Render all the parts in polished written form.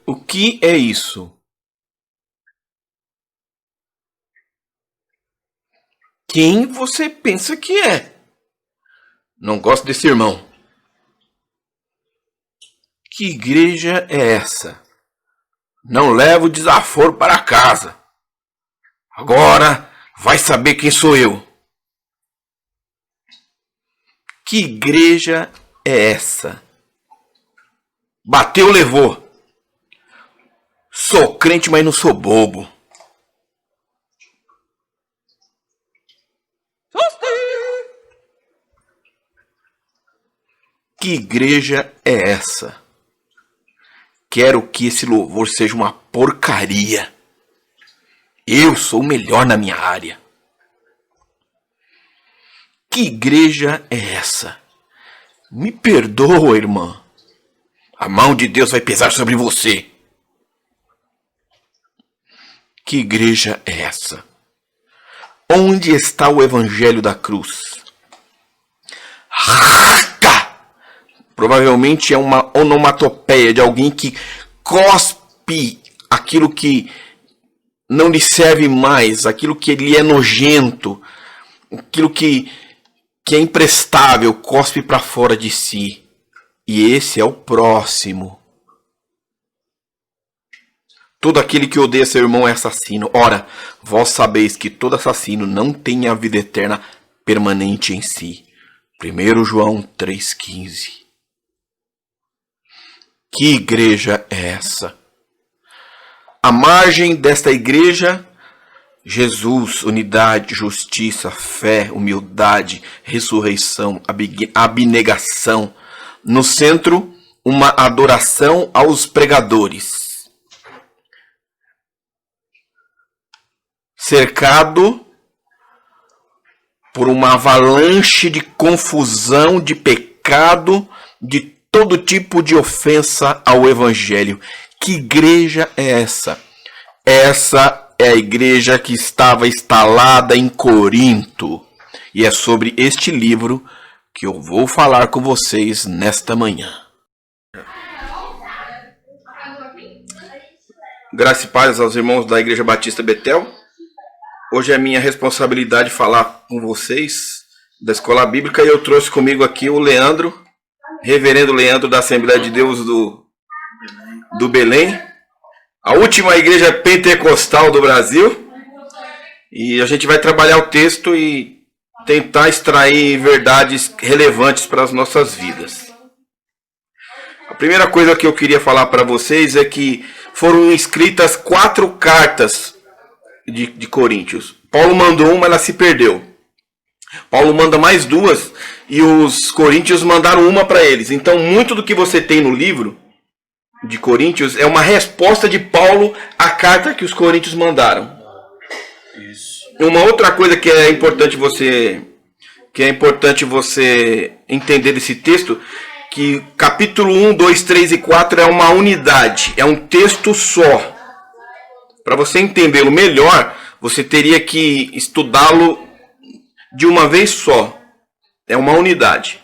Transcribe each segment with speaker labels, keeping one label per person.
Speaker 1: O que é isso? Quem você pensa que é? Não gosto desse irmão. Que igreja é essa? Não levo desaforo para casa. Agora vai saber quem sou eu. Que igreja é essa? Bateu, levou. Sou crente, mas não sou bobo. Que igreja é essa? Quero que esse louvor seja uma porcaria. Eu sou o melhor na minha área. Que igreja é essa? Me perdoa, irmã. A mão de Deus vai pesar sobre você. Que igreja é essa? Onde está o evangelho da cruz? Provavelmente é uma onomatopeia de alguém que cospe aquilo que não lhe serve mais, aquilo que lhe é nojento, aquilo que é imprestável, cospe para fora de si. E esse é o próximo. Todo aquele que odeia seu irmão é assassino. Ora, vós sabeis que todo assassino não tem a vida eterna permanente em si. 1 João 3,15. Que igreja é essa? À margem desta igreja, Jesus, unidade, justiça, fé, humildade, ressurreição, abnegação. No centro, uma adoração aos pregadores. Cercado por uma avalanche de confusão, de pecado, de todo tipo de ofensa ao evangelho. Que igreja é essa? Essa é a igreja que estava instalada em Corinto. E é sobre este livro que eu vou falar com vocês nesta manhã. Graças e paz aos irmãos da Igreja Batista Betel. Hoje é minha responsabilidade falar com vocês da Escola Bíblica e eu trouxe comigo aqui o Leandro, Reverendo Leandro da Assembleia de Deus do Belém, a última igreja pentecostal do Brasil. E a gente vai trabalhar o texto e tentar extrair verdades relevantes para as nossas vidas. A primeira coisa que eu queria falar para vocês é que foram escritas 4 cartas de Coríntios. Paulo mandou uma, ela se perdeu. Paulo manda mais 2 e os coríntios mandaram uma para eles. Então, muito do que você tem no livro de Coríntios é uma resposta de Paulo à carta que os coríntios mandaram. Isso. Uma outra coisa que é importante você entender desse texto, que capítulo 1, 2, 3 e 4 é uma unidade, é um texto só. Para você entendê-lo melhor, você teria que estudá-lo de uma vez só. É uma unidade.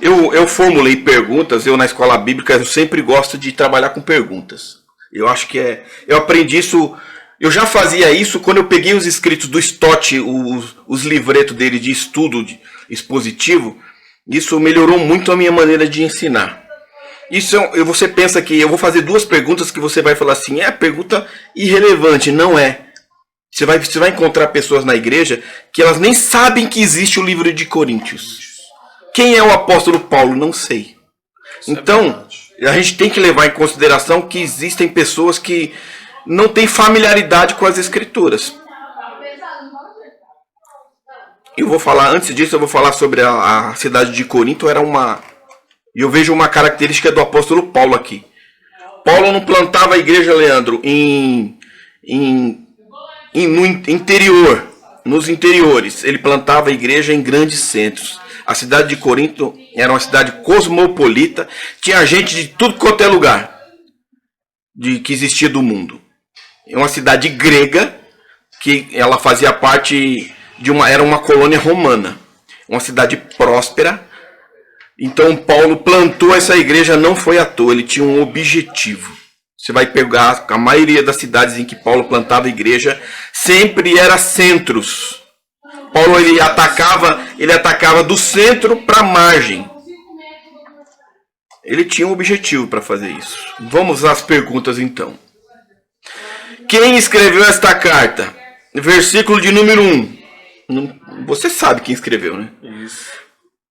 Speaker 1: Eu formulei perguntas. Eu na escola bíblica eu sempre gosto de trabalhar com perguntas. Eu acho que eu aprendi isso. Eu já fazia isso quando eu peguei os escritos do Stott, os livretos dele de estudo expositivo. Isso melhorou muito a minha maneira de ensinar. Você pensa que eu vou fazer 2 perguntas que você vai falar assim, é pergunta irrelevante. Não é. Você vai encontrar pessoas na igreja que elas nem sabem que existe o livro de Coríntios. Quem é o apóstolo Paulo? Não sei. Então, a gente tem que levar em consideração que existem pessoas que não têm familiaridade com as escrituras. Antes disso, eu vou falar sobre a cidade de Corinto. E eu vejo uma característica do apóstolo Paulo aqui. Paulo não plantava a igreja, Leandro, no interior, nos interiores. Ele plantava a igreja em grandes centros. A cidade de Corinto era uma cidade cosmopolita. Tinha gente de tudo quanto é lugar que existia do mundo. É uma cidade grega que ela fazia parte era uma colônia romana. Uma cidade próspera, Então Paulo plantou essa igreja, não foi à toa, ele tinha um objetivo. Você vai pegar a maioria das cidades em que Paulo plantava igreja, sempre era centros. Paulo ele atacava do centro para a margem. Ele tinha um objetivo para fazer isso. Vamos às perguntas então. Quem escreveu esta carta? Versículo de número 1. Você sabe quem escreveu, né?
Speaker 2: Isso.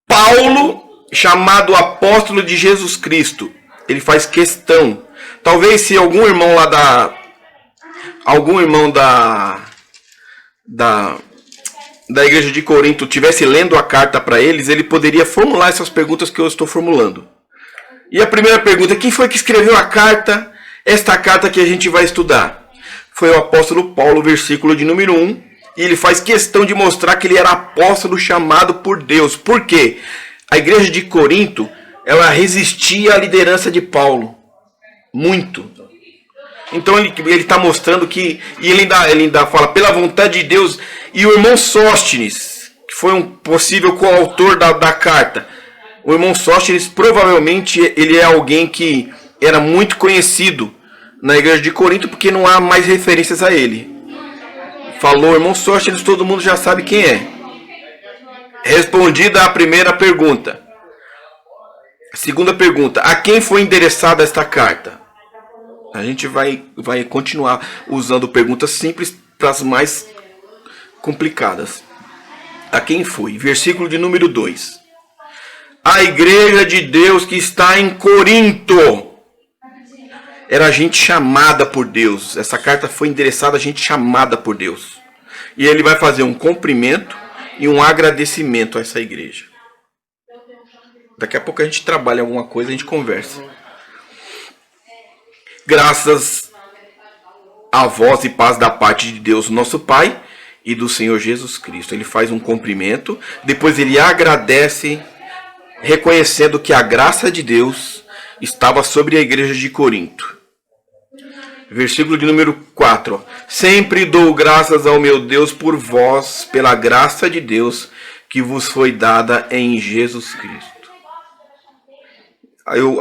Speaker 1: Paulo, chamado apóstolo de Jesus Cristo. Ele faz questão. Talvez se algum irmão lá da igreja de Corinto tivesse lendo a carta para eles, ele poderia formular essas perguntas que eu estou formulando. E a primeira pergunta, quem foi que escreveu a carta? Esta carta que a gente vai estudar. Foi o apóstolo Paulo, versículo de número 1. E ele faz questão de mostrar que ele era apóstolo chamado por Deus. Por quê? A igreja de Corinto, ela resistia à liderança de Paulo. Muito. Então ele está mostrando que... E ele ainda fala, pela vontade de Deus. E o irmão Sóstenes, que foi um possível coautor da carta. O irmão Sóstenes, provavelmente, ele é alguém que era muito conhecido na igreja de Corinto, porque não há mais referências a ele. Falou irmão Sóstenes, todo mundo já sabe quem é. Respondida a primeira pergunta. Segunda pergunta, a quem foi endereçada esta carta? A gente vai continuar usando perguntas simples para as mais complicadas. A quem foi? Versículo de número 2. A igreja de Deus que está em Corinto. Era gente chamada por Deus. Essa carta foi endereçada a gente chamada por Deus. E ele vai fazer um cumprimento e um agradecimento a essa igreja. Daqui a pouco a gente trabalha alguma coisa, a gente conversa. Graças a vós e paz da parte de Deus, nosso Pai, e do Senhor Jesus Cristo. Ele faz um cumprimento, depois ele agradece, reconhecendo que a graça de Deus estava sobre a igreja de Corinto. Versículo de número 4. Sempre dou graças ao meu Deus por vós, pela graça de Deus que vos foi dada em Jesus Cristo.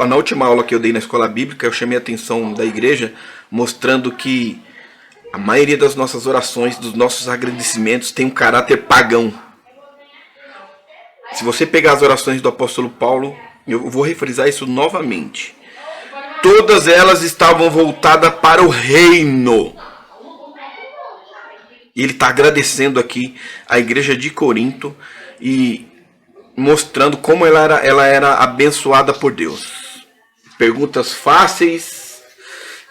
Speaker 1: Na última aula que eu dei na escola bíblica, eu chamei a atenção da igreja, mostrando que a maioria das nossas orações, dos nossos agradecimentos, tem um caráter pagão. Se você pegar as orações do apóstolo Paulo, eu vou refrisar isso novamente. Todas elas estavam voltadas para o reino. E ele está agradecendo aqui a igreja de Corinto e mostrando como ela era abençoada por Deus. Perguntas fáceis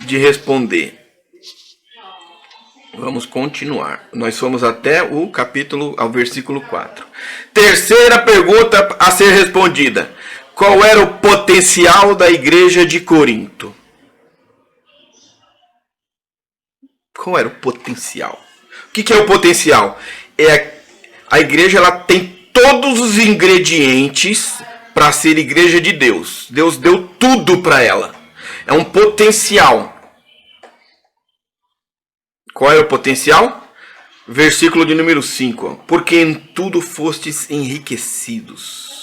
Speaker 1: de responder. Vamos continuar. Nós fomos até ao versículo 4. Terceira pergunta a ser respondida. Qual era o potencial da igreja de Corinto? Qual era o potencial? O que é o potencial? A igreja ela tem todos os ingredientes para ser igreja de Deus. Deus deu tudo para ela. É um potencial. Qual é o potencial? Versículo de número 5. Porque em tudo fostes enriquecidos.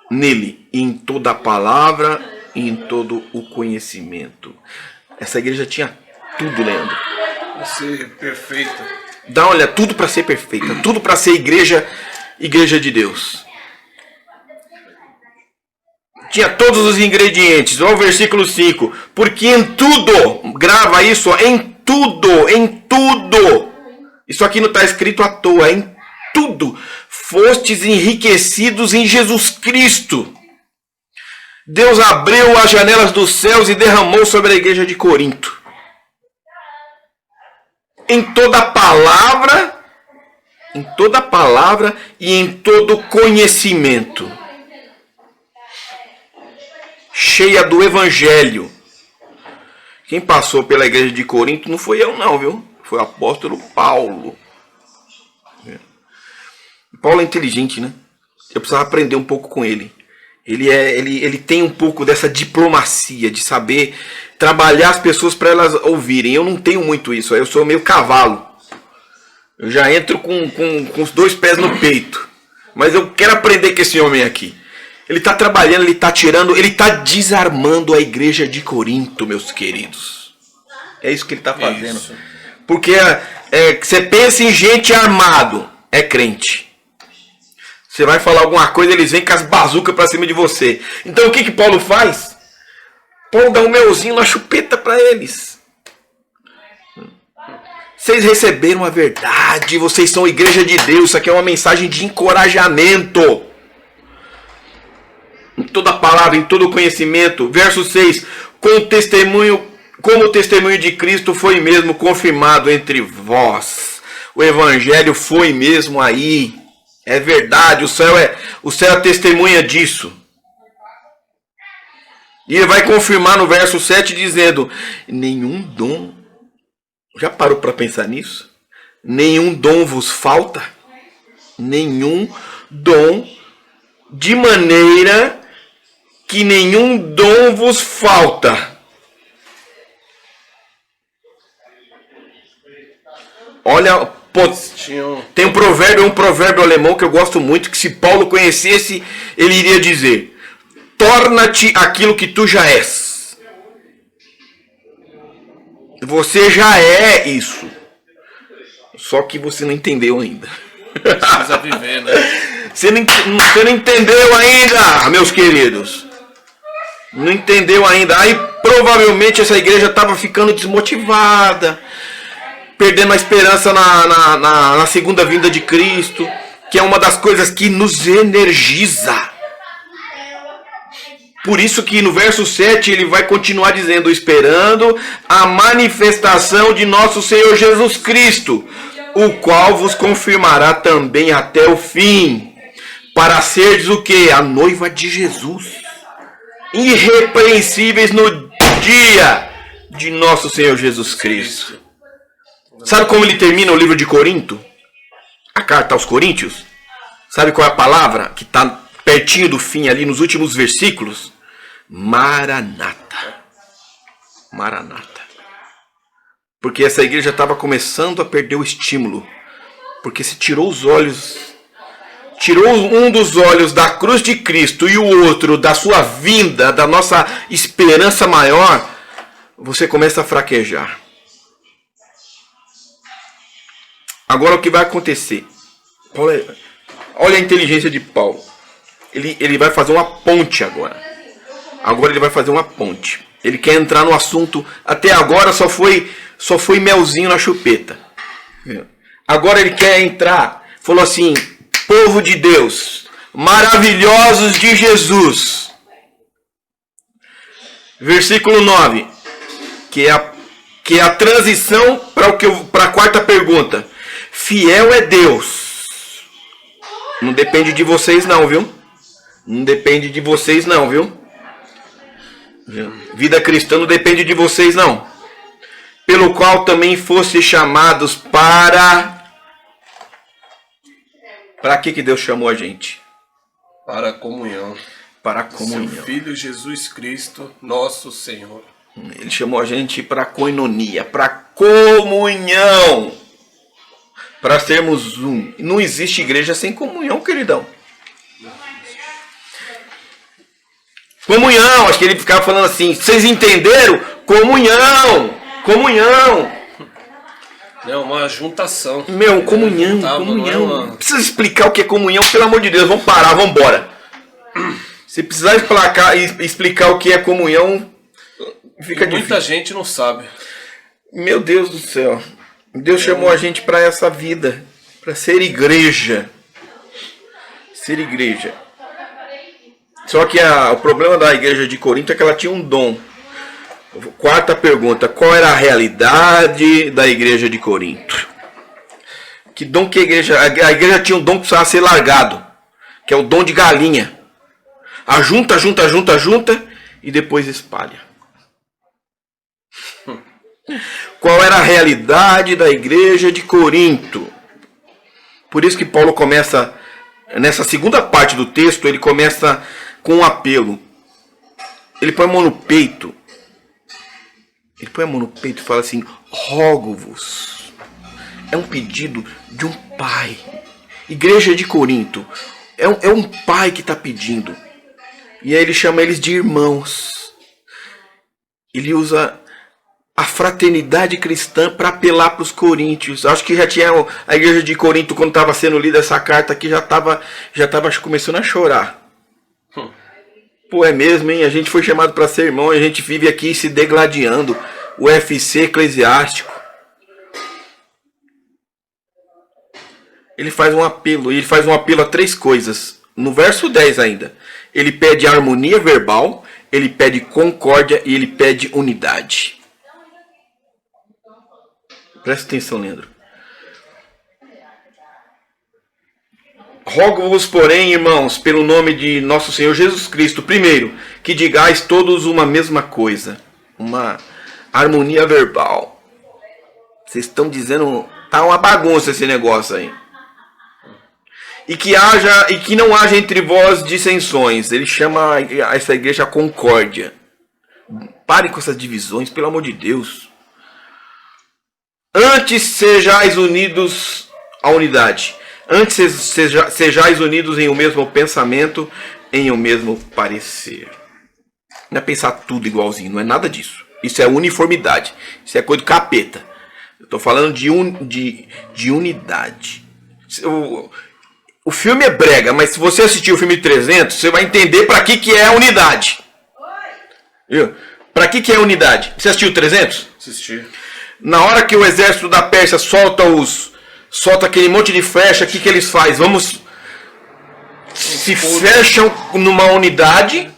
Speaker 1: Nele, em toda a palavra e em todo o conhecimento. Essa igreja tinha tudo, Leandro.
Speaker 2: Para ser perfeita.
Speaker 1: Olha, tudo para ser perfeita. Tudo para ser igreja de Deus. Tinha todos os ingredientes. Olha o versículo 5. Porque em tudo, grava isso, em tudo. Isso aqui não está escrito à toa, em tudo. Fostes enriquecidos em Jesus Cristo. Deus abriu as janelas dos céus e derramou sobre a igreja de Corinto. Em toda palavra e em todo conhecimento. Cheia do evangelho. Quem passou pela igreja de Corinto não foi eu não, viu? Foi o apóstolo Paulo. Paulo é inteligente, né? Eu precisava aprender um pouco com ele. Ele tem um pouco dessa diplomacia, de saber trabalhar as pessoas para elas ouvirem. Eu não tenho muito isso, eu sou meio cavalo. Eu já entro com os 2 pés no peito. Mas eu quero aprender com esse homem aqui. Ele está trabalhando, ele está tirando, ele está desarmando a igreja de Corinto, meus queridos. É isso que ele está fazendo. Isso. Porque você pensa em gente armado, é crente. Você vai falar alguma coisa, eles vêm com as bazucas para cima de você. Então o que Paulo faz? Paulo dá um melzinho na chupeta para eles. Vocês receberam a verdade, vocês são igreja de Deus. Isso aqui é uma mensagem de encorajamento. Em toda palavra, em todo conhecimento. Verso 6. Como o testemunho de Cristo foi mesmo confirmado entre vós. O evangelho foi mesmo aí. É verdade, o céu é testemunha disso. E ele vai confirmar no verso 7 dizendo: nenhum dom. Já parou para pensar nisso? Nenhum dom vos falta? Nenhum dom, de maneira que nenhum dom vos falta. Olha, tem um provérbio alemão que eu gosto muito, que se Paulo conhecesse, ele iria dizer: torna-te aquilo que tu já és. Você já é isso. Só que você não entendeu ainda.
Speaker 2: Precisa viver, né?
Speaker 1: Você não entendeu ainda, meus queridos. Não entendeu ainda. Aí provavelmente essa igreja estava ficando desmotivada, perdendo a esperança na segunda vinda de Cristo, que é uma das coisas que nos energiza. Por isso que no verso 7 ele vai continuar dizendo: esperando a manifestação de nosso Senhor Jesus Cristo, o qual vos confirmará também até o fim, para seres o quê? A noiva de Jesus, irrepreensíveis no dia de nosso Senhor Jesus Cristo. Sabe como ele termina o livro de Corinto? A carta aos Coríntios? Sabe qual é a palavra que está pertinho do fim ali nos últimos versículos? Maranata. Maranata. Porque essa igreja estava começando a perder o estímulo. Porque se tirou os olhos, tirou um dos olhos da cruz de Cristo e o outro da sua vinda, da nossa esperança maior, você começa a fraquejar. Agora o que vai acontecer? Olha a inteligência de Paulo. Ele vai fazer uma ponte agora. Agora ele vai fazer uma ponte. Ele quer entrar no assunto. Até agora só foi melzinho na chupeta. Agora ele quer entrar. Falou assim: povo de Deus, maravilhosos de Jesus. Versículo 9. Que é a transição para a quarta pergunta. Fiel é Deus. Não depende de vocês não, viu? Não depende de vocês não, viu? Vida cristã não depende de vocês não. Pelo qual também fosse chamados para que Deus chamou a gente?
Speaker 2: Para a comunhão.
Speaker 1: Para a comunhão.
Speaker 2: Seu Filho Jesus Cristo, nosso Senhor.
Speaker 1: Ele chamou a gente para koinonia, para comunhão. Para sermos um. Não existe igreja sem comunhão, queridão. Comunhão, acho que ele ficava falando assim: vocês entenderam? Comunhão, comunhão.
Speaker 2: É uma juntação.
Speaker 1: Meu, comunhão, comunhão. Não precisa explicar o que é comunhão, pelo amor de Deus, vamos parar, vamos embora. Se precisar explicar o que é comunhão, fica difícil.
Speaker 2: Muita gente não sabe.
Speaker 1: Meu Deus do céu. Deus chamou a gente para essa vida, para ser igreja. Ser igreja. Só que o problema da igreja de Corinto é que ela tinha um dom. Quarta pergunta: qual era a realidade da igreja de Corinto? Que dom que a igreja tinha um dom que precisava ser largado, que é o dom de galinha. Ajunta e depois espalha. Qual era a realidade da igreja de Corinto? Por isso que Paulo começa, nessa segunda parte do texto, ele começa com um apelo. Ele põe a mão no peito. Ele põe a mão no peito e fala assim: rogo-vos. É um pedido de um pai. Igreja de Corinto. É um pai que está pedindo. E aí ele chama eles de irmãos. Ele usa a fraternidade cristã para apelar para os coríntios. Acho que já tinha a igreja de Corinto, quando estava sendo lida essa carta aqui, já estava começando a chorar. Pô, é mesmo, hein? A gente foi chamado para ser irmão, a gente vive aqui se degladiando. O UFC eclesiástico. Ele faz um apelo a 3 coisas. No verso 10 ainda. Ele pede harmonia verbal, ele pede concórdia e ele pede unidade. Presta atenção, Leandro. Rogo-vos, porém, irmãos, pelo nome de nosso Senhor Jesus Cristo, primeiro, que digais todos uma mesma coisa. Uma harmonia verbal. Vocês estão dizendo... Tá uma bagunça esse negócio aí. E que não haja entre vós dissensões. Ele chama essa igreja concórdia. Pare com essas divisões, pelo amor de Deus. Antes sejais unidos à unidade. Antes sejais unidos em o mesmo pensamento, em o mesmo parecer. Não é pensar tudo igualzinho, não é nada disso. Isso é uniformidade. Isso é coisa do capeta. Eu estou falando de unidade. O filme é brega, mas se você assistir o filme 300, você vai entender para que é a unidade. Viu? Para que é a unidade? Você assistiu o 300?
Speaker 2: Assisti.
Speaker 1: Na hora que o exército da Pérsia solta aquele monte de flecha, o que eles fazem? Se fecham numa unidade.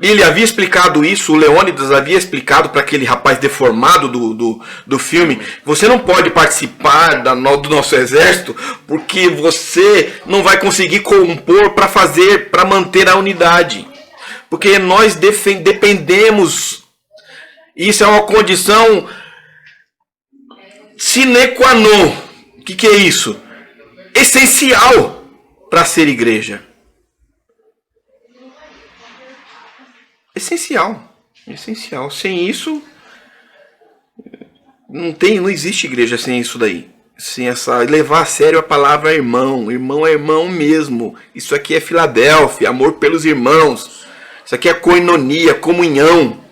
Speaker 1: Ele havia explicado isso, o Leônidas havia explicado para aquele rapaz deformado do filme: você não pode participar do nosso exército porque você não vai conseguir compor para manter a unidade. Porque nós dependemos, isso é uma condição sine qua non. O que é isso? Essencial para ser igreja. Essencial. Sem isso, não existe igreja sem isso daí. Sem levar a sério a palavra irmão. Irmão é irmão mesmo. Isso aqui é Filadélfia, amor pelos irmãos. Isso aqui é koinonia, comunhão.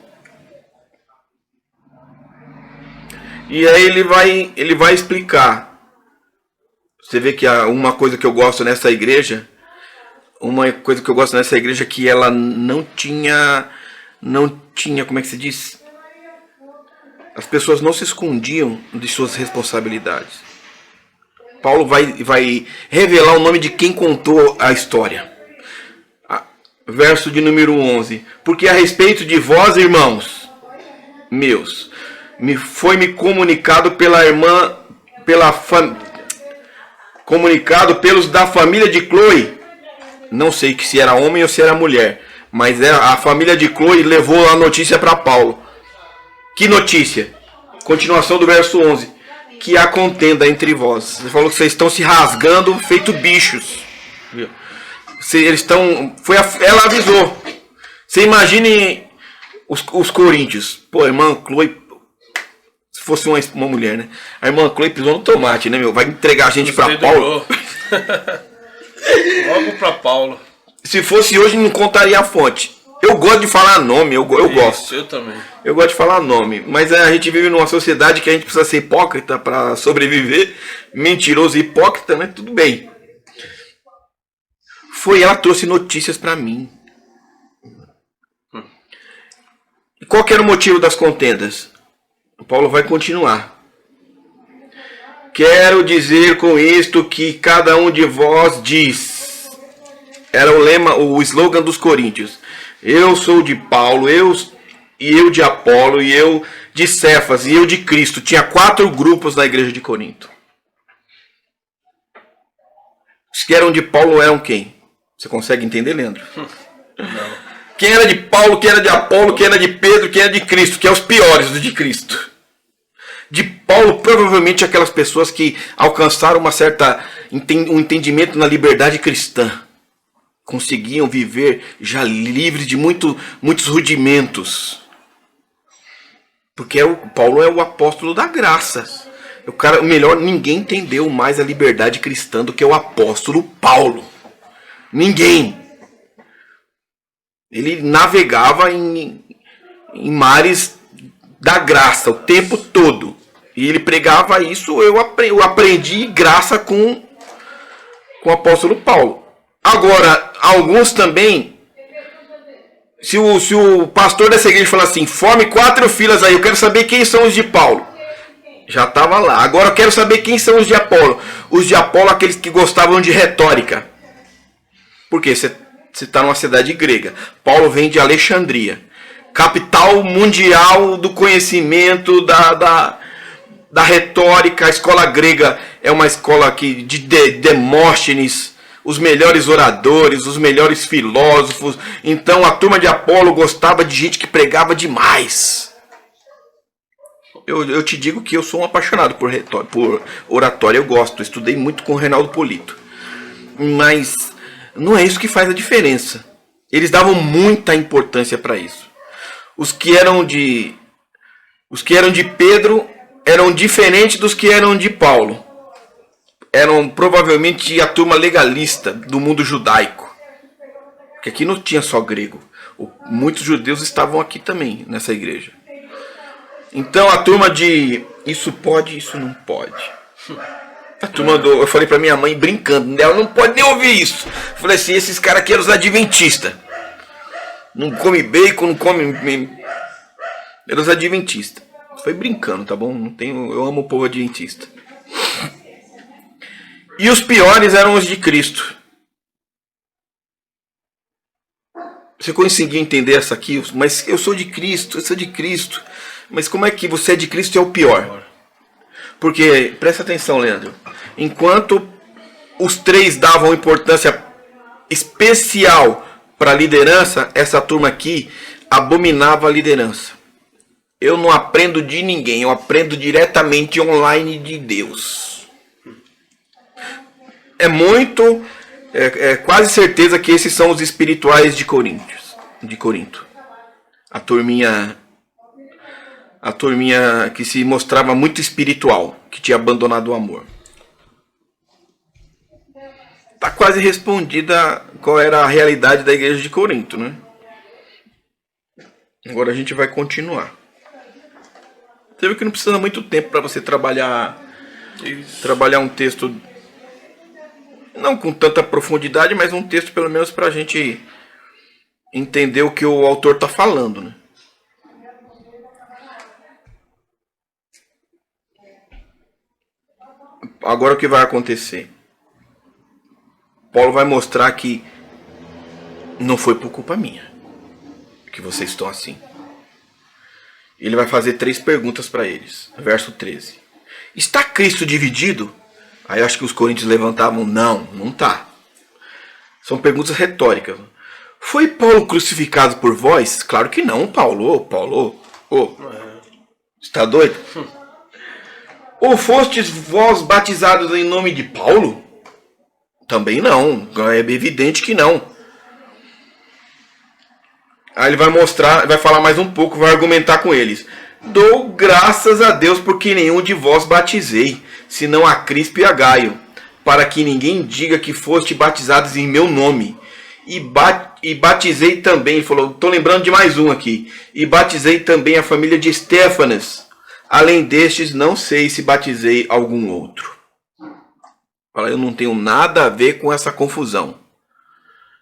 Speaker 1: E aí ele vai explicar. Você vê que uma coisa que eu gosto nessa igreja... é que ela não tinha, como é que se diz? As pessoas não se escondiam de suas responsabilidades. Paulo vai revelar o nome de quem contou a história. Verso de número 11. Porque a respeito de vós, irmãos meus, foi-me comunicado pela irmã, comunicado pelos da família de Cloe. Não sei se era homem ou se era mulher, mas a família de Cloe levou a notícia para Paulo. Que notícia? Continuação do verso 11. Que há contenda entre vós. Ele falou que vocês estão se rasgando feito bichos. Ela avisou. Você imagine os coríntios. Pô, a irmã Cloe, se fosse uma mulher, né? A irmã Cloe pisou no tomate, né, meu? Vai entregar a gente para Paulo.
Speaker 2: Logo para Paulo.
Speaker 1: Se fosse hoje, não contaria a fonte. Eu gosto de falar nome, eu gosto.
Speaker 2: Eu também.
Speaker 1: Eu gosto de falar nome. Mas a gente vive numa sociedade que a gente precisa ser hipócrita para sobreviver. Mentiroso e hipócrita, né? Tudo bem. Ela trouxe notícias para mim. E qual que era o motivo das contendas? Paulo vai continuar. Quero dizer com isto que cada um de vós diz. Era o slogan dos coríntios. Eu sou de Paulo, eu de Apolo, e eu de Cefas, e eu de Cristo. Tinha 4 grupos na igreja de Corinto. Os que eram de Paulo eram quem? Você consegue entender, Leandro?
Speaker 2: Não.
Speaker 1: Quem era de Paulo, quem era de Apolo, quem era de Pedro, quem era de Cristo, que é os piores do de Cristo. De Paulo, provavelmente aquelas pessoas que alcançaram um entendimento na liberdade cristã. Conseguiam viver já livres de muitos rudimentos. Porque Paulo é o apóstolo da graça. Ninguém entendeu mais a liberdade cristã do que o apóstolo Paulo. Ninguém. Ele navegava em mares da graça o tempo todo. E ele pregava isso, eu aprendi graça com o apóstolo Paulo. Agora, alguns também, se o pastor dessa igreja falar assim, forme 4 filas aí, eu quero saber quem são os de Paulo. Já estava lá. Agora eu quero saber quem são os de Apolo. Os de Apolo, aqueles que gostavam de retórica. Porque você está numa cidade grega. Paulo vem de Alexandria, capital mundial do conhecimento, da retórica. A escola grega é uma escola de Demóstenes, os melhores oradores, os melhores filósofos. Então a turma de Apolo gostava de gente que pregava demais. Eu te digo que eu sou um apaixonado por oratória, eu gosto, estudei muito com o Reinaldo Polito. Mas não é isso que faz a diferença. Eles davam muita importância para isso. Os que eram de Pedro eram diferentes dos que eram de Paulo. Eram provavelmente a turma legalista do mundo judaico. Porque aqui não tinha só grego. Muitos judeus estavam aqui também, nessa igreja. Então a turma de isso pode, isso não pode. A turma eu falei pra minha mãe brincando, ela não pode nem ouvir isso. Eu falei assim, esses caras aqui eram os adventistas. Não come bacon, não come... Eram os adventistas. Foi brincando, tá bom? Eu amo o povo adventista. E os piores eram os de Cristo. Você conseguiu entender essa aqui? Mas eu sou de Cristo, eu sou de Cristo. Mas como é que você é de Cristo e é o pior? Porque, presta atenção, Leandro. Enquanto os 3 davam importância especial para a liderança, essa turma aqui abominava a liderança. Eu não aprendo de ninguém, eu aprendo diretamente online de Deus. É quase certeza que esses são os espirituais de Corinto. A turminha que se mostrava muito espiritual, que tinha abandonado o amor. Tá quase respondida qual era a realidade da igreja de Corinto, né? Agora a gente vai continuar. Você viu que não precisa muito tempo para você trabalhar um texto, não com tanta profundidade, mas um texto pelo menos para a gente entender o que o autor está falando, né? Agora o que vai acontecer? Paulo vai mostrar que não foi por culpa minha que vocês estão assim. Ele vai fazer 3 perguntas para eles. Verso 13. Está Cristo dividido? Aí eu acho que os coríntios levantavam. Não está. São perguntas retóricas. Foi Paulo crucificado por vós? Claro que não, Paulo. Está doido? Ou fostes vós batizados em nome de Paulo? Também não. É evidente que não. Aí ele vai mostrar, vai falar mais um pouco, vai argumentar com eles. Dou graças a Deus porque nenhum de vós batizei, senão a Crispo e a Gaio, para que ninguém diga que foste batizados em meu nome. E batizei também, ele falou, estou lembrando de mais um aqui. E batizei também a família de Estéfanas. Além destes, não sei se batizei algum outro. Fala, eu não tenho nada a ver com essa confusão.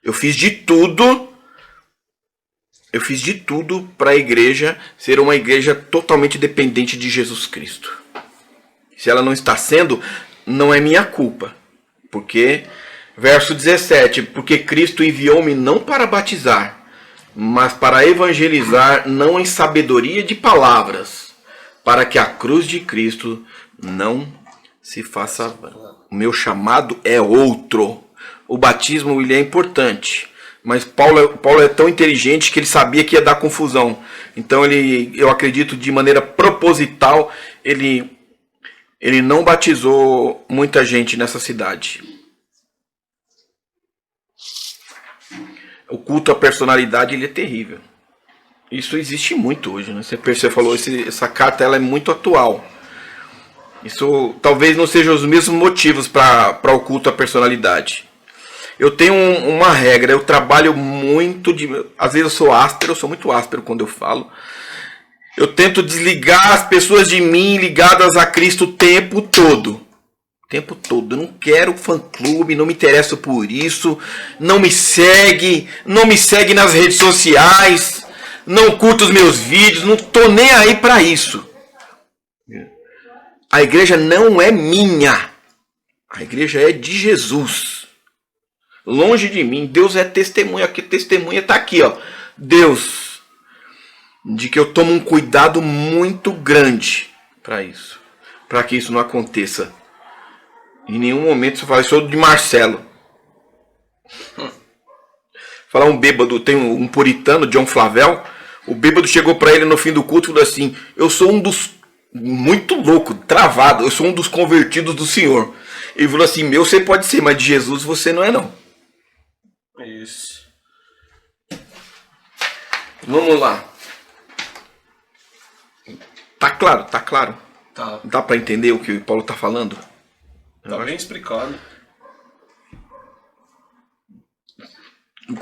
Speaker 1: Eu fiz de tudo para a igreja ser uma igreja totalmente dependente de Jesus Cristo. Se ela não está sendo, não é minha culpa. Porque, verso 17, porque Cristo enviou-me não para batizar, mas para evangelizar, não em sabedoria de palavras, para que a cruz de Cristo não se faça vã. O meu chamado é outro. O batismo ele é importante. Mas Paulo é tão inteligente que ele sabia que ia dar confusão. Então eu acredito de maneira proposital, ele não batizou muita gente nessa cidade. O culto à personalidade ele é terrível. Isso existe muito hoje, né? Você falou, essa carta ela é muito atual. Isso talvez não sejam os mesmos motivos para o culto à personalidade. Eu tenho uma regra, eu trabalho muito às vezes eu sou áspero, eu sou muito áspero quando eu falo. Eu tento desligar as pessoas de mim ligadas a Cristo o tempo todo. O tempo todo. Eu não quero fã-clube, não me interesso por isso. Não me segue nas redes sociais. Não curta os meus vídeos, não tô nem aí para isso. A igreja não é minha. A igreja é de Jesus. Longe de mim. Deus é testemunha. Que testemunha está aqui, ó. Deus, de que eu tomo um cuidado muito grande para isso. Para que isso não aconteça. Em nenhum momento você fala, eu sou de Marcelo. Falar um bêbado, tem um puritano, John Flavel. O bêbado chegou para ele no fim do culto e falou assim, eu sou um dos, muito louco, travado, eu sou um dos convertidos do Senhor. Ele falou assim, meu você pode ser, mas de Jesus você não é não.
Speaker 2: Isso.
Speaker 1: Vamos lá. Tá claro, tá claro.
Speaker 2: Tá.
Speaker 1: Dá para entender o que o Paulo tá falando?
Speaker 2: Tá bem explicado.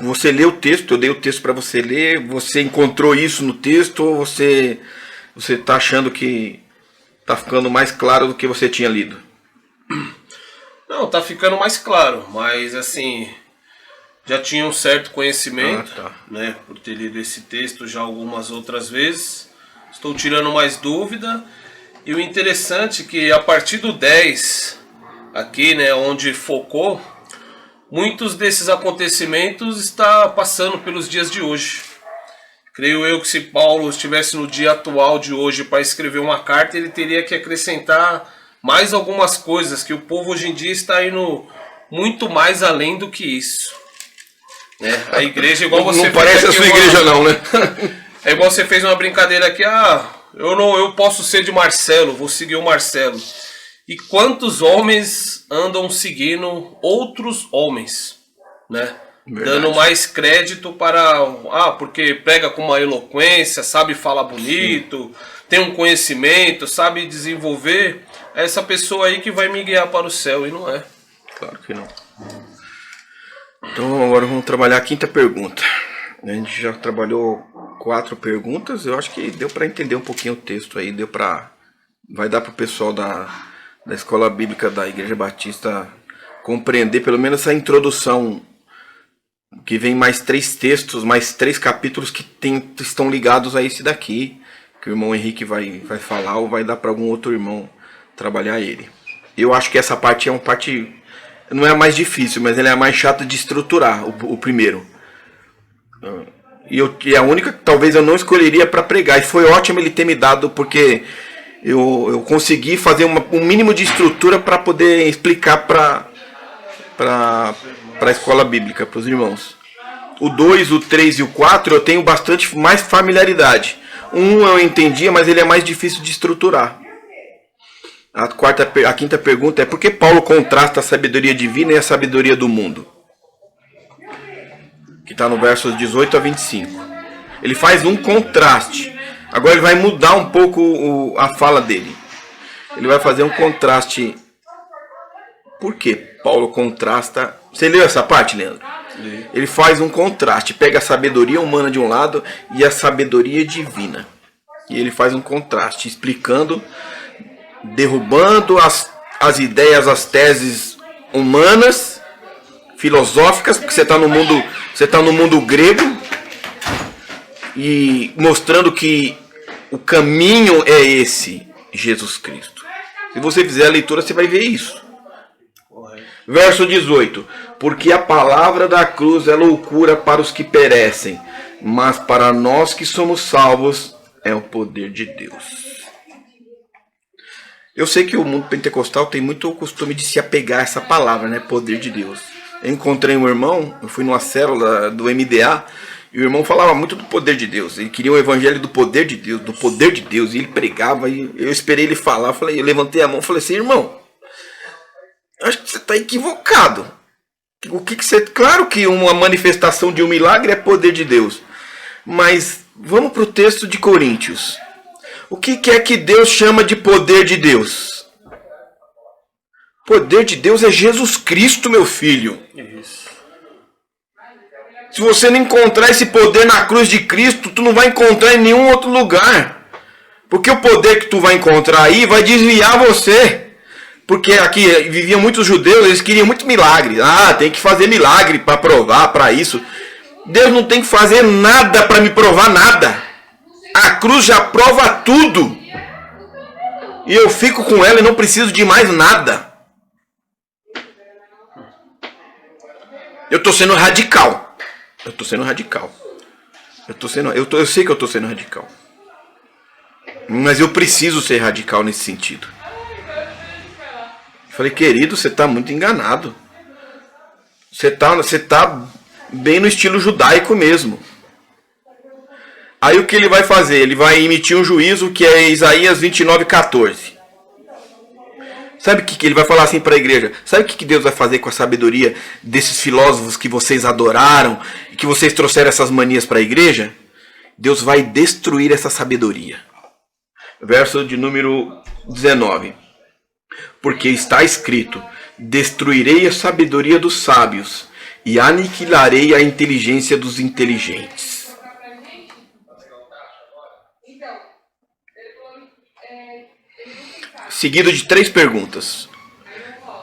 Speaker 1: Você lê o texto, eu dei o texto para você ler, você encontrou isso no texto ou você tá achando que tá ficando mais claro do que você tinha lido?
Speaker 2: Não, tá ficando mais claro, mas assim, já tinha um certo conhecimento, né, por ter lido esse texto já algumas outras vezes. Estou tirando mais dúvida. E o interessante é que a partir do 10, aqui, né, onde focou, muitos desses acontecimentos está passando pelos dias de hoje. Creio eu que se Paulo estivesse no dia atual de hoje para escrever uma carta, ele teria que acrescentar mais algumas coisas, que o povo hoje em dia está indo muito mais além do que isso. Né? A igreja, igual você
Speaker 1: não parece a sua igreja não, né?
Speaker 2: É igual você fez uma brincadeira aqui, eu posso ser de Marcelo, vou seguir o Marcelo. E quantos homens andam seguindo outros homens, né? Verdade. Dando mais crédito para... porque prega com uma eloquência, sabe falar bonito, sim, tem um conhecimento, sabe desenvolver. É essa pessoa aí que vai me guiar para o céu, e não é.
Speaker 1: Claro que não. Então agora vamos trabalhar a quinta pergunta. A gente já trabalhou 4 perguntas, eu acho que deu para entender um pouquinho o texto aí, vai dar para o pessoal da Escola Bíblica da Igreja Batista compreender pelo menos essa introdução, que vem mais 3 textos, mais 3 capítulos que estão ligados a esse daqui, que o irmão Henrique vai falar ou vai dar para algum outro irmão trabalhar ele. Eu acho que essa parte é uma parte, não é a mais difícil, mas ela é a mais chata de estruturar, o primeiro. E a única que talvez eu não escolheria para pregar, e foi ótimo ele ter me dado, porque eu consegui fazer um mínimo de estrutura para poder explicar para a escola bíblica, para os irmãos. O 2, o 3 e o 4 eu tenho bastante mais familiaridade. Eu entendia, mas ele é mais difícil de estruturar. A quinta pergunta é por que Paulo contrasta a sabedoria divina e a sabedoria do mundo? Que está no versos 18 a 25. Ele faz um contraste. Agora ele vai mudar um pouco a fala dele. Ele vai fazer um contraste. Por que Paulo contrasta? Você leu essa parte, Leandro? Sim. Ele faz um contraste. Pega a sabedoria humana de um lado e a sabedoria divina. E ele faz um contraste, explicando, derrubando as ideias, as teses humanas, filosóficas, porque você está no mundo grego, e mostrando que o caminho é esse, Jesus Cristo. Se você fizer a leitura, você vai ver isso. Verso 18. Porque a palavra da cruz é loucura para os que perecem, mas para nós que somos salvos é o poder de Deus. Eu sei que o mundo pentecostal tem muito o costume de se apegar a essa palavra, né? Poder de Deus. Eu encontrei um irmão, eu fui numa célula do MDA, e o irmão falava muito do poder de Deus. Ele queria um evangelho do poder de Deus, e ele pregava, e eu esperei ele falar, eu levantei a mão e falei assim, irmão, acho que você está equivocado. Claro que uma manifestação de um milagre é poder de Deus, mas vamos para o texto de Coríntios. O que é que Deus chama de poder de Deus? Poder de Deus é Jesus Cristo, meu filho.
Speaker 2: Isso.
Speaker 1: Se você não encontrar esse poder na cruz de Cristo, tu não vai encontrar em nenhum outro lugar. Porque o poder que tu vai encontrar aí vai desviar você. Porque aqui viviam muitos judeus, eles queriam muito milagre. Ah, tem que fazer milagre para provar, para isso. Deus não tem que fazer nada para me provar nada. A cruz já prova tudo. E eu fico com ela e não preciso de mais nada. Eu estou sendo radical. Eu sei que eu estou sendo radical. Mas eu preciso ser radical nesse sentido. Falei, querido, você está muito enganado. Você tá bem no estilo judaico mesmo. Aí o que ele vai fazer? Ele vai emitir um juízo que é Isaías 29:14. Sabe o que ele vai falar assim para a igreja? Sabe o que Deus vai fazer com a sabedoria desses filósofos que vocês adoraram e que vocês trouxeram essas manias para a igreja? Deus vai destruir essa sabedoria. Verso de número 19. Porque está escrito: destruirei a sabedoria dos sábios e aniquilarei a inteligência dos inteligentes. Seguido de 3 perguntas.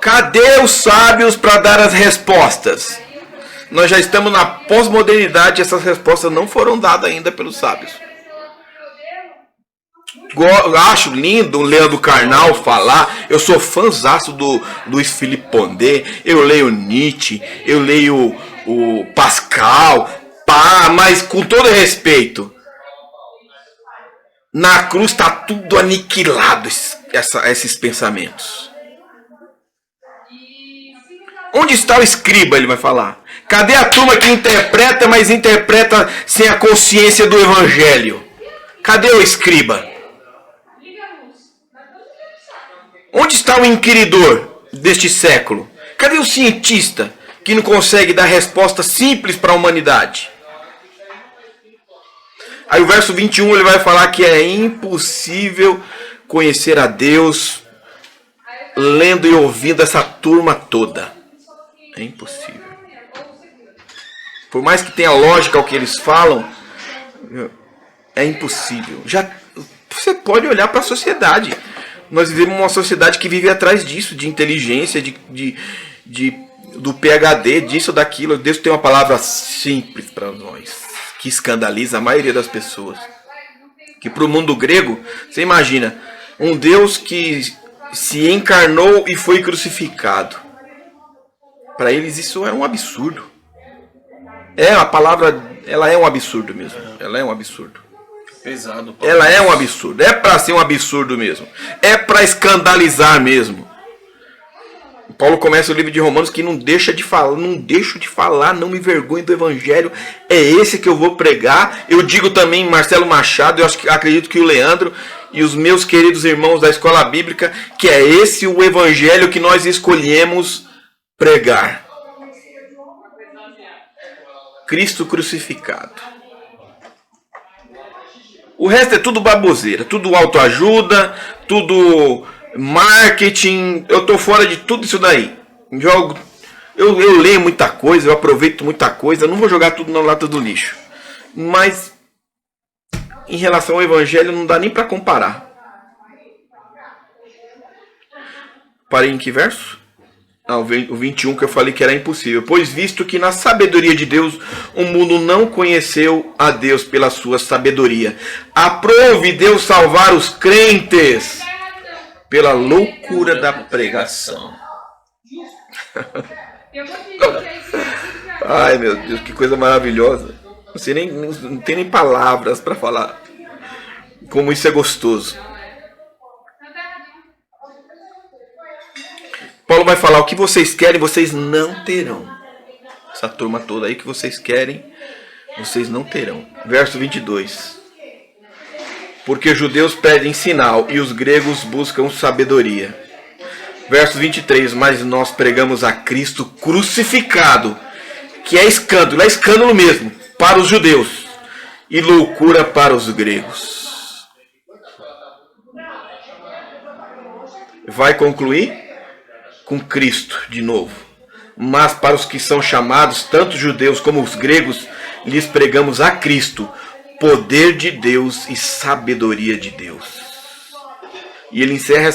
Speaker 1: Cadê os sábios para dar as respostas? Nós já estamos na pós-modernidade e essas respostas não foram dadas ainda pelos sábios. Acho lindo o Leandro Carnal falar. Eu sou fãzaço do Luiz Felipe Pondé. Eu leio Nietzsche. Eu leio o Pascal. Mas com todo respeito, na cruz está tudo aniquilado, esses pensamentos. Onde está o escriba, ele vai falar. Cadê a turma que interpreta, mas interpreta sem a consciência do evangelho? Cadê o escriba? Onde está o inquiridor deste século? Cadê o cientista que não consegue dar resposta simples para a humanidade? Aí o verso 21 ele vai falar que é impossível conhecer a Deus lendo e ouvindo essa turma toda. É impossível. Por mais que tenha lógica o que eles falam, é impossível. Você pode olhar para a sociedade. Nós vivemos uma sociedade que vive atrás disso, de inteligência, do PhD, disso, daquilo. Deus tem uma palavra simples para nós, que escandaliza a maioria das pessoas. Que para o mundo grego, você imagina, um Deus que se encarnou e foi crucificado. Para eles isso é um absurdo. A palavra, ela é um absurdo mesmo. Ela é um absurdo.
Speaker 2: Pesado.
Speaker 1: Ela é um absurdo. É para ser um absurdo mesmo. É para escandalizar mesmo. Paulo começa o livro de Romanos que não deixa de falar, não me envergonhe do evangelho. É esse que eu vou pregar. Eu digo também Marcelo Machado, acredito que o Leandro e os meus queridos irmãos da escola bíblica, que é esse o evangelho que nós escolhemos pregar. Cristo crucificado. O resto é tudo baboseira, tudo autoajuda, tudo marketing. Eu tô fora de tudo isso daí. Eu leio muita coisa, eu aproveito muita coisa, não vou jogar tudo na lata do lixo. Mas em relação ao evangelho não dá nem para comparar. Parei em que verso? O 21 que eu falei que era impossível. Pois visto que na sabedoria de Deus o mundo não conheceu a Deus pela sua sabedoria, aprove Deus salvar os crentes pela loucura da pregação. Ai meu Deus, que coisa maravilhosa. Não tem nem palavras para falar como isso é gostoso. Paulo vai falar: o que vocês querem, vocês não terão. Essa turma toda aí que vocês querem, vocês não terão. Verso 22. Porque os judeus pedem sinal e os gregos buscam sabedoria. Verso 23. Mas nós pregamos a Cristo crucificado, que é escândalo mesmo para os judeus e loucura para os gregos. Vai concluir com Cristo de novo. Mas para os que são chamados, tanto judeus como os gregos, lhes pregamos a Cristo, poder de Deus e sabedoria de Deus. E ele encerra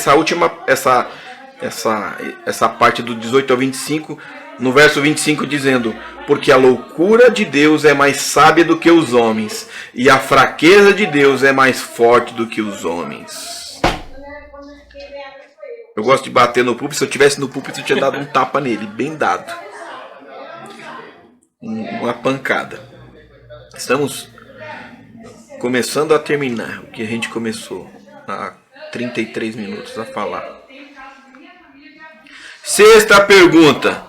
Speaker 1: essa parte do 18 ao 25, no verso 25, dizendo: porque a loucura de Deus é mais sábia do que os homens, e a fraqueza de Deus é mais forte do que os homens. Eu gosto de bater no púlpito. Se eu estivesse no púlpito, eu tinha dado um tapa nele, bem dado. Uma pancada. Estamos começando a terminar o que a gente começou há 33 minutos a falar. Sexta pergunta: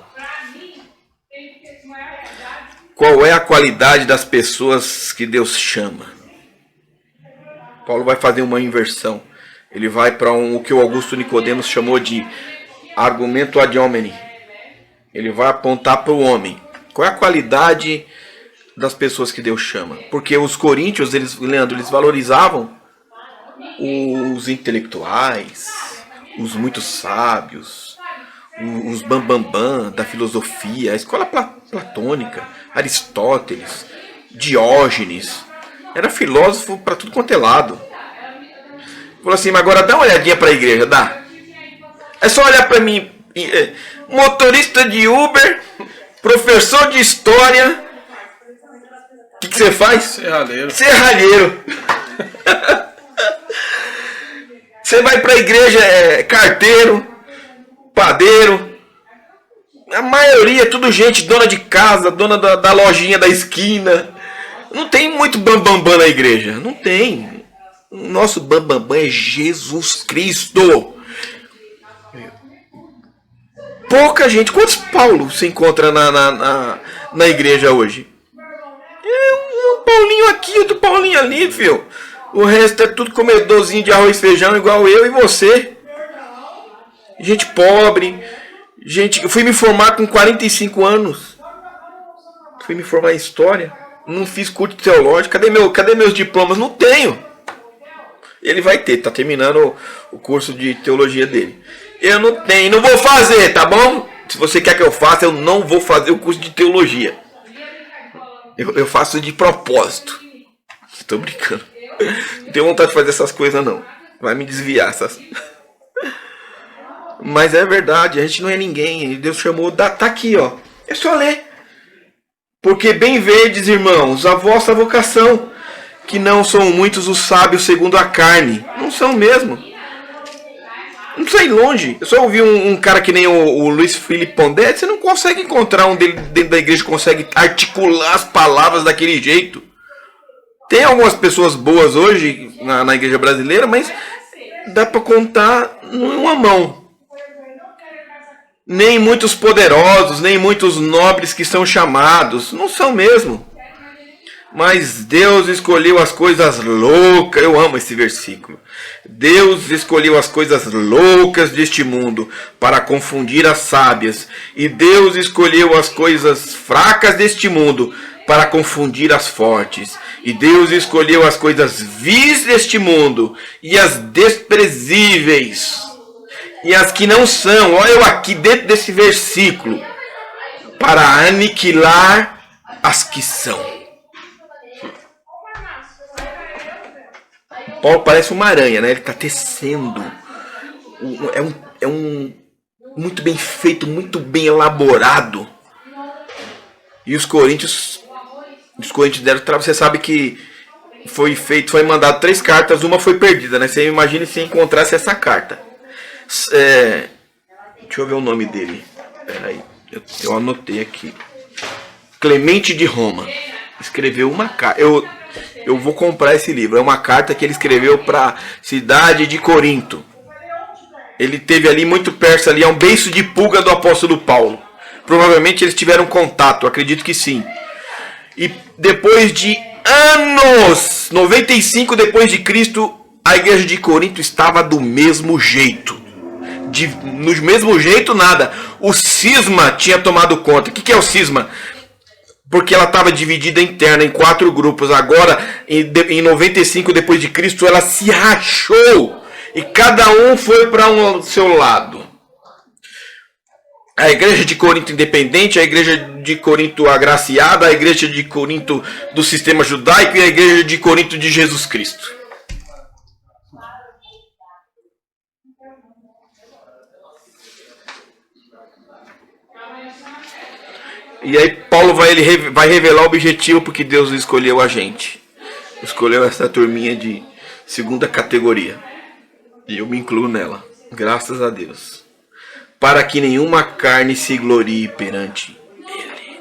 Speaker 1: qual é a qualidade das pessoas que Deus chama? Paulo vai fazer uma inversão. Ele vai para o que o Augusto Nicodemos chamou de argumento ad hominem. Ele vai apontar para o homem. Qual é a qualidade das pessoas que Deus chama? Porque os coríntios, Leandro, eles valorizavam os intelectuais, os muito sábios, os bambambam da filosofia, a escola platônica, Aristóteles, Diógenes. Era filósofo para tudo quanto é lado. Falou assim: mas agora dá uma olhadinha para a igreja, dá? É só olhar para mim, motorista de Uber, professor de história. O que você faz?
Speaker 2: Serralheiro.
Speaker 1: Serralheiro. Você vai para a igreja, carteiro, padeiro. A maioria é tudo gente, dona de casa, dona da lojinha da esquina. Não tem muito bambambam na igreja. Não tem. O nosso bambambam é Jesus Cristo. Pouca gente. Quantos Paulo se encontra na igreja hoje? Um Paulinho aqui, outro Paulinho ali, filho. O resto é tudo comedorzinho de arroz e feijão, igual eu e você. Gente pobre. Eu fui me formar com 45 anos. Fui me formar em história. Não fiz curso teológico. Cadê meus diplomas? Não tenho. Ele vai ter, tá terminando o curso de teologia dele. Eu não tenho, não vou fazer, tá bom? Se você quer que eu faça, eu não vou fazer o curso de teologia. Eu faço de propósito. Tô brincando. Não tenho vontade de fazer essas coisas, não. Vai me desviar essas. Mas é verdade, a gente não é ninguém. Deus chamou, tá aqui, ó. É só ler. Porque bem vedes, irmãos, a vossa vocação, que não são muitos os sábios segundo a carne. Não são mesmo. Não sei longe. Eu só ouvi um cara que nem o Luiz Felipe Pondé. Você não consegue encontrar um dele dentro da igreja que consegue articular as palavras daquele jeito. Tem algumas pessoas boas hoje na igreja brasileira, mas dá para contar numa mão. Nem muitos poderosos, nem muitos nobres que são chamados. Não são mesmo. Mas Deus escolheu as coisas loucas. Eu amo esse versículo. Deus escolheu as coisas loucas deste mundo para confundir as sábias. E Deus escolheu as coisas fracas deste mundo para confundir as fortes. E Deus escolheu as coisas vis deste mundo e as desprezíveis. E as que não são, olha eu aqui dentro desse versículo, para aniquilar as que são. Paulo parece uma aranha, né? Ele está tecendo. É um muito bem feito, muito bem elaborado. E os coríntios deram trabalho. Você sabe que foi mandado 3 cartas, uma foi perdida, né? Você imagina se encontrasse essa carta. Deixa eu ver o nome dele. Peraí, eu anotei aqui. Clemente de Roma. Escreveu uma carta. Eu vou comprar esse livro. É uma carta que ele escreveu para a cidade de Corinto. Ele teve ali muito perto ali, é um beiço de pulga do apóstolo Paulo. Provavelmente eles tiveram contato, acredito que sim. E depois de anos, 95 depois de Cristo, a igreja de Corinto estava do mesmo jeito. No mesmo jeito nada. O cisma tinha tomado conta. O que é o cisma? Porque ela estava dividida interna em 4 grupos. Agora, em 95 depois de Cristo, ela se rachou. E cada um foi para seu lado. A igreja de Corinto independente, a igreja de Corinto agraciada, a igreja de Corinto do sistema judaico e a igreja de Corinto de Jesus Cristo. E aí Paulo vai revelar o objetivo porque Deus escolheu a gente. Escolheu essa turminha de segunda categoria. E eu me incluo nela. Graças a Deus. Para que nenhuma carne se glorie perante Ele.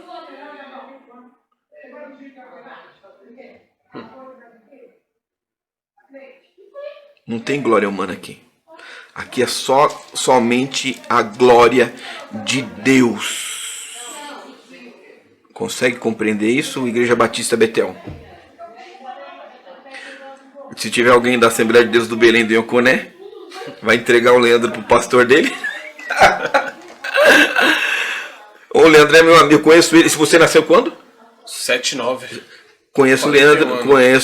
Speaker 1: Não tem glória humana aqui. Aqui é somente a glória de Deus. Consegue compreender isso, Igreja Batista Betel? Se tiver alguém da Assembleia de Deus do Belém do Ionconé, vai entregar o Leandro pro pastor dele. O Leandro é meu amigo, conheço ele. Se você nasceu quando?
Speaker 2: 7-9.
Speaker 1: Conheço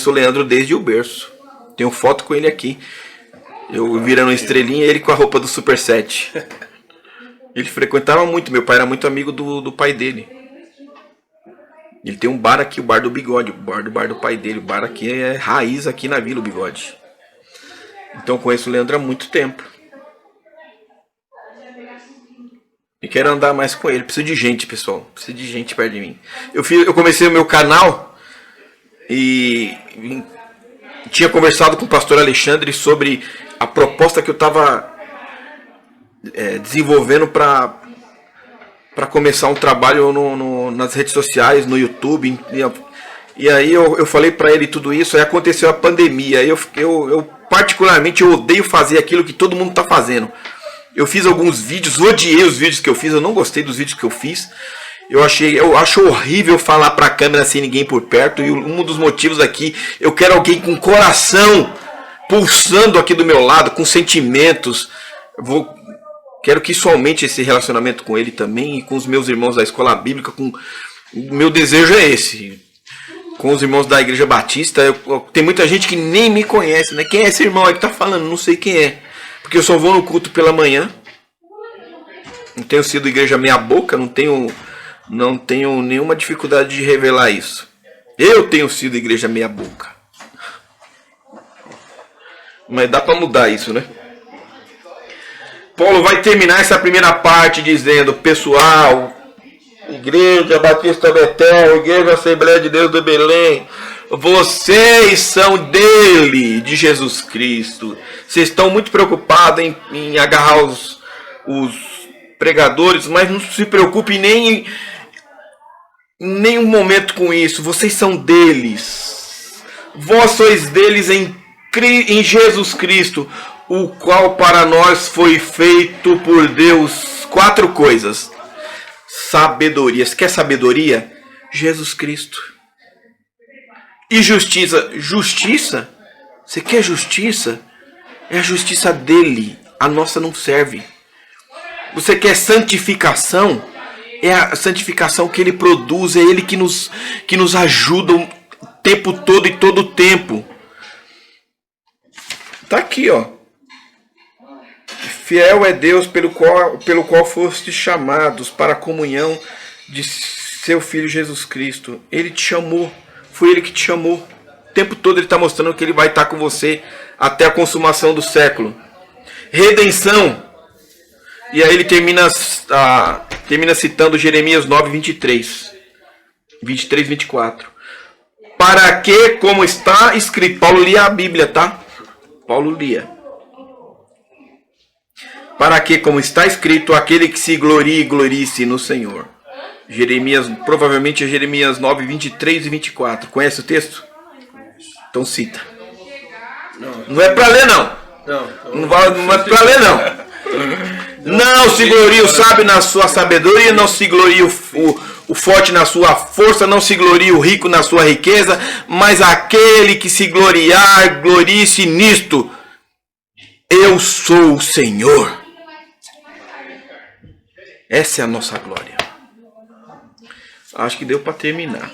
Speaker 1: o Leandro desde o berço. Tenho foto com ele aqui. Eu virando estrelinha, ele com a roupa do Super 7. Ele frequentava muito, meu pai era muito amigo do pai dele. Ele tem um bar aqui, o bar do Bigode, o bar do pai dele. O bar aqui é raiz aqui na Vila, o Bigode. Então eu conheço o Leandro há muito tempo. E quero andar mais com ele. Preciso de gente, pessoal. Preciso de gente perto de mim. Eu comecei o meu canal e tinha conversado com o pastor Alexandre sobre a proposta que eu estava desenvolvendo para começar um trabalho nas redes sociais, no YouTube. E aí eu falei para ele tudo isso. Aí aconteceu a pandemia. Eu particularmente odeio fazer aquilo que todo mundo está fazendo. Eu fiz alguns vídeos, odiei os vídeos que eu fiz, eu não gostei dos vídeos que eu fiz. Eu acho horrível falar para a câmera sem ninguém por perto. E um dos motivos aqui, eu quero alguém com coração pulsando aqui do meu lado, com sentimentos. Quero que isso aumente esse relacionamento com ele também e com os meus irmãos da escola bíblica. O meu desejo é esse. Com os irmãos da Igreja Batista, tem muita gente que nem me conhece, né? Quem é esse irmão aí que tá falando? Não sei quem é. Porque eu só vou no culto pela manhã. Não tenho sido igreja meia boca, não tenho nenhuma dificuldade de revelar isso. Eu tenho sido igreja meia boca. Mas dá para mudar isso, né? Paulo vai terminar essa primeira parte dizendo: pessoal, Igreja Batista Betel, Igreja Assembleia de Deus do Belém, vocês são dele, de Jesus Cristo. Vocês estão muito preocupados em agarrar os pregadores, mas não se preocupe nem em nenhum momento com isso. Vocês são deles. Vós sois deles em Jesus Cristo, o qual para nós foi feito por Deus 4 coisas. Sabedoria. Você quer sabedoria? Jesus Cristo. E justiça. Justiça? Você quer justiça? É a justiça dele. A nossa não serve. Você quer santificação? É a santificação que ele produz. É ele que nos ajuda o tempo todo e todo o tempo. Tá aqui, ó. Fiel é Deus pelo qual fostes chamados para a comunhão de seu Filho Jesus Cristo. Ele te chamou. Foi ele que te chamou. O tempo todo ele está mostrando que ele vai estar com você até a consumação do século. Redenção. E aí ele termina citando Jeremias 9, 23, 24. Para que, como está escrito, Paulo lia a Bíblia, tá? Paulo lia. Para que, como está escrito, aquele que se glorie, glorie-se no Senhor. Jeremias, provavelmente é Jeremias 9, 23 e 24. Conhece o texto? Então cita. Não é para ler, não. Não é para ler, não. Não se glorie o sábio na sua sabedoria, não se glorie o forte na sua força, não se glorie o rico na sua riqueza, mas aquele que se gloriar, glorie-se nisto. Eu sou o Senhor. Essa é a nossa glória. Acho que deu para terminar.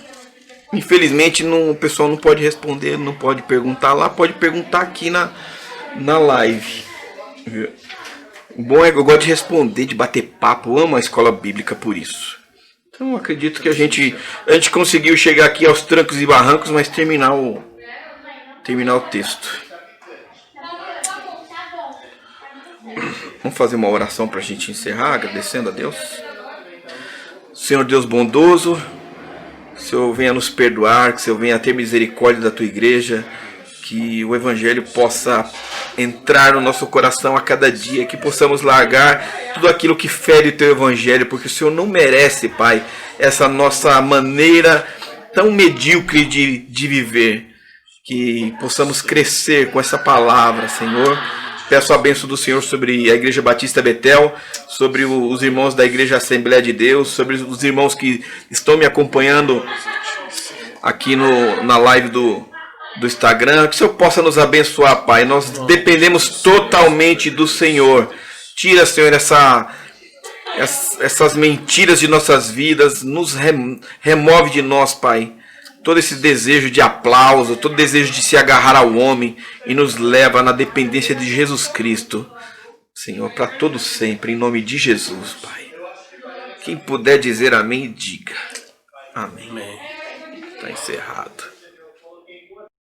Speaker 1: Infelizmente o pessoal não pode responder, não pode perguntar lá, pode perguntar aqui na live. O bom é que eu gosto de responder, de bater papo. Eu amo a escola bíblica por isso. Então acredito que a gente conseguiu chegar aqui aos trancos e barrancos, mas terminar o texto. Vamos fazer uma oração para a gente encerrar, agradecendo a Deus. Senhor Deus bondoso, que o Senhor venha nos perdoar, que o Senhor venha ter misericórdia da tua igreja, que o Evangelho possa entrar no nosso coração a cada dia, que possamos largar tudo aquilo que fere o teu Evangelho, porque o Senhor não merece, Pai, essa nossa maneira tão medíocre de viver, que possamos crescer com essa palavra, Senhor. Peço a bênção do Senhor sobre a Igreja Batista Betel, sobre os irmãos da Igreja Assembleia de Deus, sobre os irmãos que estão me acompanhando aqui na live do Instagram. Que o Senhor possa nos abençoar, Pai. Nós dependemos totalmente do Senhor. Tira, Senhor, essas mentiras de nossas vidas. Nos remove de nós, Pai, todo esse desejo de aplauso, todo desejo de se agarrar ao homem, e nos leva na dependência de Jesus Cristo, Senhor, para todo sempre, em nome de Jesus, Pai. Quem puder dizer amém, diga amém. Está encerrado.